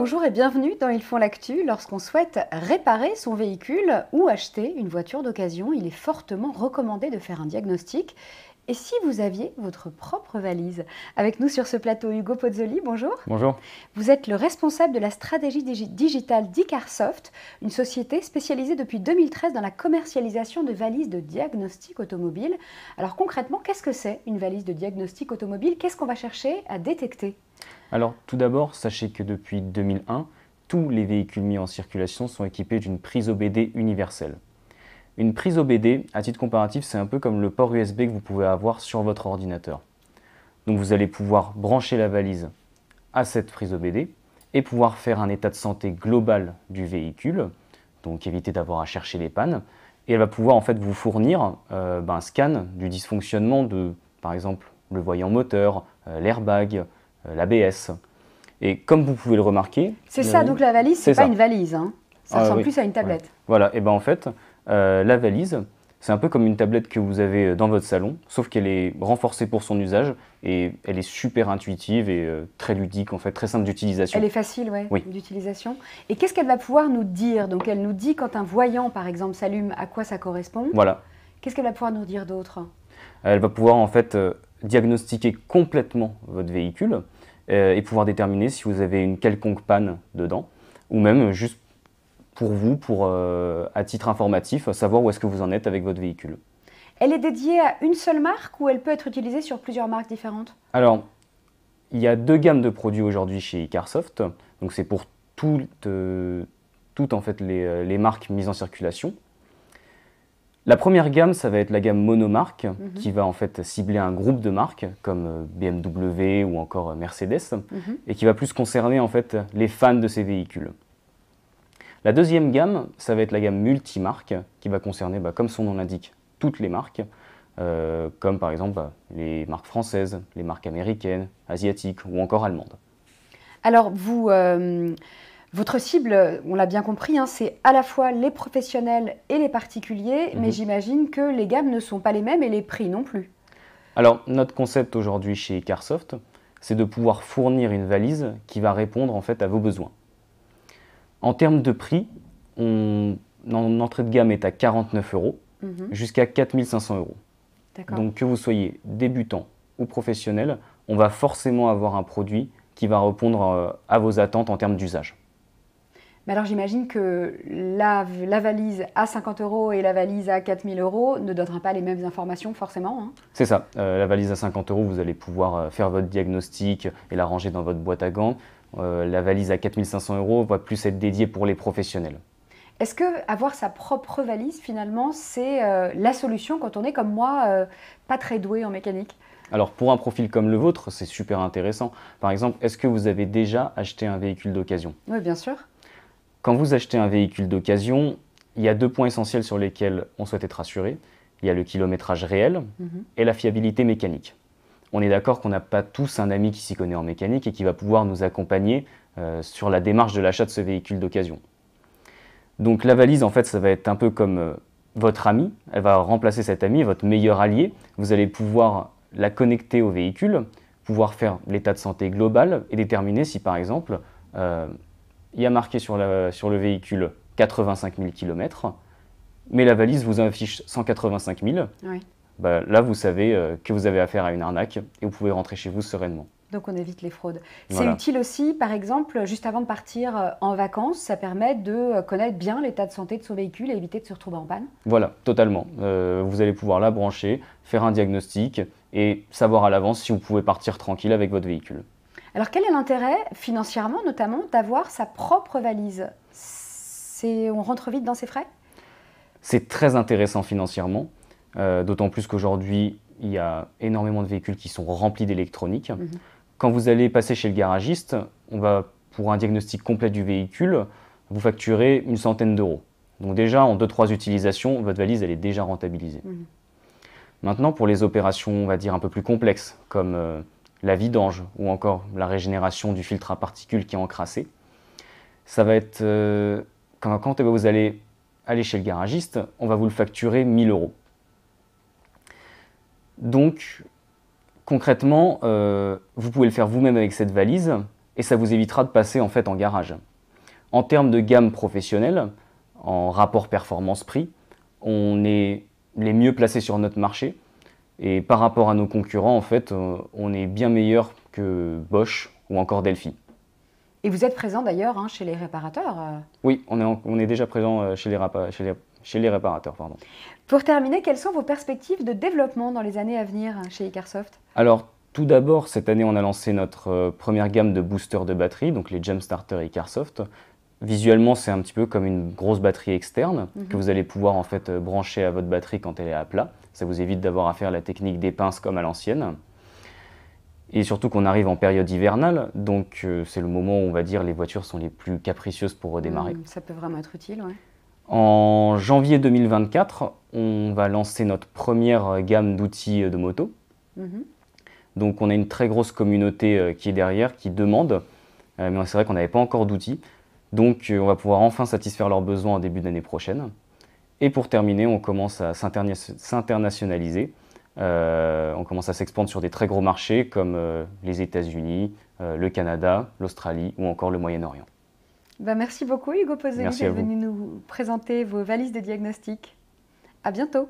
Bonjour et bienvenue dans Ils font l'actu. Lorsqu'on souhaite réparer son véhicule ou acheter une voiture d'occasion, il est fortement recommandé de faire un diagnostic. Et si vous aviez votre propre valise? Avec nous sur ce plateau, Hugo Pozzoli, bonjour. Bonjour. Vous êtes le responsable de la stratégie digitale d'Icarsoft, une société spécialisée depuis 2013 dans la commercialisation de valises de diagnostic automobile. Alors concrètement, qu'est-ce que c'est une valise de diagnostic automobile? Qu'est-ce qu'on va chercher à détecter? Alors tout d'abord, sachez que depuis 2001, tous les véhicules mis en circulation sont équipés d'une prise OBD universelle. Une prise OBD, à titre comparatif, c'est un peu comme le port USB que vous pouvez avoir sur votre ordinateur. Donc vous allez pouvoir brancher la valise à cette prise OBD et pouvoir faire un état de santé global du véhicule, donc éviter d'avoir à chercher les pannes. Et elle va pouvoir en fait vous fournir un scan du dysfonctionnement de, par exemple, le voyant moteur, l'airbag, l'ABS. Et comme vous pouvez le remarquer... C'est ça, donc la valise, c'est pas une valise, hein. Ça ressemble oui. plus à une tablette. Ouais. Voilà, et bien en fait, la valise, c'est un peu comme une tablette que vous avez dans votre salon, sauf qu'elle est renforcée pour son usage et elle est super intuitive et très ludique, en fait, très simple d'utilisation. Elle est facile, ouais, oui, d'utilisation. Et qu'est-ce qu'elle va pouvoir nous dire? Donc elle nous dit quand un voyant, par exemple, s'allume, à quoi ça correspond. Voilà. Qu'est-ce qu'elle va pouvoir nous dire d'autre? Elle va pouvoir en fait diagnostiquer complètement votre véhicule et pouvoir déterminer si vous avez une quelconque panne dedans, ou même juste pour vous, à titre informatif, savoir où est-ce que vous en êtes avec votre véhicule. Elle est dédiée à une seule marque ou elle peut être utilisée sur plusieurs marques différentes? Alors, il y a deux gammes de produits aujourd'hui chez Icarsoft, donc c'est pour toutes en fait, les marques mises en circulation. La première gamme, ça va être la gamme monomarque, qui va en fait cibler un groupe de marques comme BMW ou encore Mercedes, et qui va plus concerner en fait les fans de ces véhicules. La deuxième gamme, ça va être la gamme multimarque, qui va concerner, comme son nom l'indique, toutes les marques, comme par exemple les marques françaises, les marques américaines, asiatiques ou encore allemandes. Alors vous... Votre cible, on l'a bien compris, hein, c'est à la fois les professionnels et les particuliers, mais j'imagine que les gammes ne sont pas les mêmes et les prix non plus. Alors, notre concept aujourd'hui chez Icarsoft, c'est de pouvoir fournir une valise qui va répondre en fait à vos besoins. En termes de prix, notre entrée de gamme est à 49 € jusqu'à 4 500 €. Donc que vous soyez débutant ou professionnel, on va forcément avoir un produit qui va répondre à vos attentes en termes d'usage. Mais alors j'imagine que la valise à 50 € et la valise à 4 000 € ne donnera pas les mêmes informations forcément, hein. C'est ça. La valise à 50 €, vous allez pouvoir faire votre diagnostic et la ranger dans votre boîte à gants. La valise à 4 500 € va plus être dédiée pour les professionnels. Est-ce que avoir sa propre valise, finalement, c'est la solution quand on est comme moi, pas très doué en mécanique? Alors pour un profil comme le vôtre, c'est super intéressant. Par exemple, est-ce que vous avez déjà acheté un véhicule d'occasion? Oui, bien sûr. Quand vous achetez un véhicule d'occasion, il y a deux points essentiels sur lesquels on souhaite être assuré. Il y a le kilométrage réel et la fiabilité mécanique. On est d'accord qu'on n'a pas tous un ami qui s'y connaît en mécanique et qui va pouvoir nous accompagner sur la démarche de l'achat de ce véhicule d'occasion. Donc la valise, en fait, ça va être un peu comme votre ami. Elle va remplacer cet ami, votre meilleur allié. Vous allez pouvoir la connecter au véhicule, pouvoir faire l'état de santé global et déterminer si, par exemple, il y a marqué sur le véhicule 85 000 km, mais la valise vous affiche 185 000. Oui. Là, vous savez que vous avez affaire à une arnaque et vous pouvez rentrer chez vous sereinement. Donc on évite les fraudes. Voilà. C'est utile aussi, par exemple, juste avant de partir en vacances, ça permet de connaître bien l'état de santé de son véhicule et éviter de se retrouver en panne? Voilà, totalement. Vous allez pouvoir la brancher, faire un diagnostic et savoir à l'avance si vous pouvez partir tranquille avec votre véhicule. Alors quel est l'intérêt, financièrement notamment, d'avoir sa propre valise? On rentre vite dans ses frais? C'est très intéressant financièrement, d'autant plus qu'aujourd'hui, il y a énormément de véhicules qui sont remplis d'électronique. Quand vous allez passer chez le garagiste, on va, pour un diagnostic complet du véhicule, vous facturer une centaine d'euros. Donc déjà, en 2-3 utilisations, votre valise elle est déjà rentabilisée. Maintenant, pour les opérations, on va dire, un peu plus complexes, comme la vidange ou encore la régénération du filtre à particules qui est encrassé, ça va être, quand vous allez aller chez le garagiste, on va vous le facturer 1 000 €. Donc, concrètement, vous pouvez le faire vous-même avec cette valise, et ça vous évitera de passer en fait en garage. En termes de gamme professionnelle, en rapport performance-prix, on est les mieux placés sur notre marché. Et par rapport à nos concurrents, en fait, on est bien meilleur que Bosch ou encore Delphi. Et vous êtes présent d'ailleurs chez les réparateurs. Oui, on est déjà présent chez les réparateurs. Pardon. Pour terminer, quelles sont vos perspectives de développement dans les années à venir chez Icarsoft? Alors, tout d'abord, cette année, on a lancé notre première gamme de boosters de batterie, donc les Jump Starter Icarsoft. Visuellement, c'est un petit peu comme une grosse batterie externe que vous allez pouvoir en fait brancher à votre batterie quand elle est à plat. Ça vous évite d'avoir à faire la technique des pinces comme à l'ancienne. Et surtout qu'on arrive en période hivernale, donc c'est le moment où on va dire les voitures sont les plus capricieuses pour redémarrer. Ça peut vraiment être utile, oui. En janvier 2024, on va lancer notre première gamme d'outils de moto. Donc on a une très grosse communauté qui est derrière, qui demande, mais c'est vrai qu'on n'avait pas encore d'outils. Donc on va pouvoir enfin satisfaire leurs besoins en début d'année prochaine. Et pour terminer, on commence à s'internationaliser. On commence à s'expandre sur des très gros marchés comme les États-Unis, le Canada, l'Australie ou encore le Moyen-Orient. Merci beaucoup Hugo Pozzoli d'être venu nous présenter vos valises de diagnostic. À bientôt.